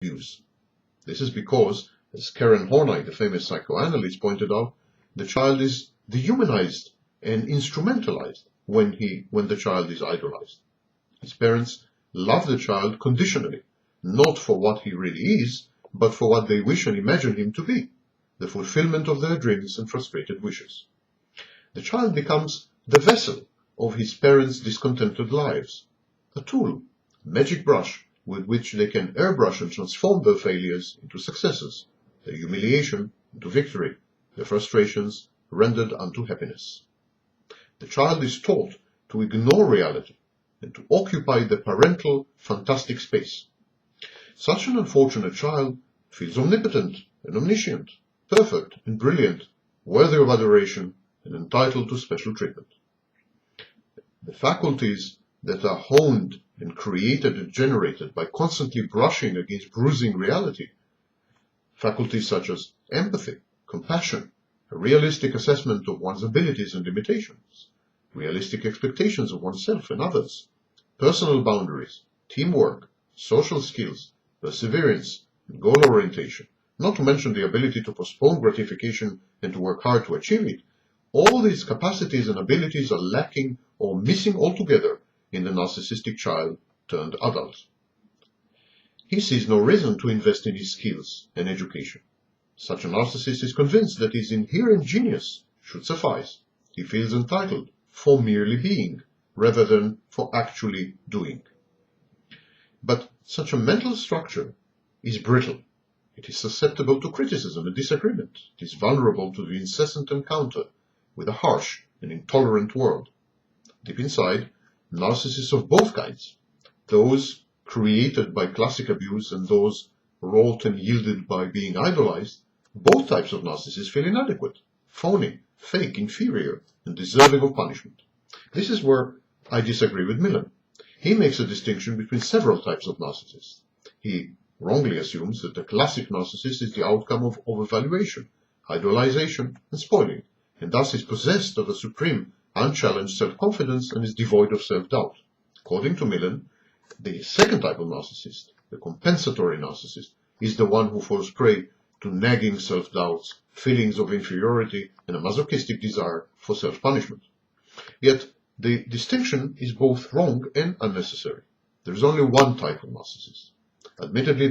abuse. This is because, as Karen Horney, the famous psychoanalyst, pointed out, the child is dehumanized and instrumentalized when the child is idolized. His parents love the child conditionally, not for what he really is, but for what they wish and imagine him to be, the fulfillment of their dreams and frustrated wishes. The child becomes the vessel of his parents' discontented lives, a tool, a magic brush with which they can airbrush and transform their failures into successes, their humiliation into victory, their frustrations rendered unto happiness. The child is taught to ignore reality and to occupy the parental fantastic space. Such an unfortunate child feels omnipotent and omniscient, perfect and brilliant, worthy of adoration and entitled to special treatment. The faculties that are honed and created and generated by constantly brushing against bruising reality, faculties such as empathy, compassion, a realistic assessment of one's abilities and limitations, realistic expectations of oneself and others, personal boundaries, teamwork, social skills, perseverance, and goal orientation, not to mention the ability to postpone gratification and to work hard to achieve it, all these capacities and abilities are lacking or missing altogether in the narcissistic child turned adult. He sees no reason to invest in his skills and education. Such a narcissist is convinced that his inherent genius should suffice. He feels entitled for merely being, rather than for actually doing. But such a mental structure is brittle. It is susceptible to criticism and disagreement. It is vulnerable to the incessant encounter with a harsh and intolerant world. Deep inside, narcissists of both kinds, those created by classic abuse and those wrought and yielded by being idolized, both types of narcissists feel inadequate, phony, fake, inferior, and deserving of punishment. This is where I disagree with Millen. He makes a distinction between several types of narcissists. He wrongly assumes that the classic narcissist is the outcome of overvaluation, idolization, and spoiling, and thus is possessed of a supreme, unchallenged self-confidence and is devoid of self-doubt. According to Millen, the second type of narcissist, the compensatory narcissist, is the one who falls prey to nagging self-doubts, feelings of inferiority, and a masochistic desire for self-punishment. Yet, the distinction is both wrong and unnecessary. There is only one type of narcissist. Admittedly,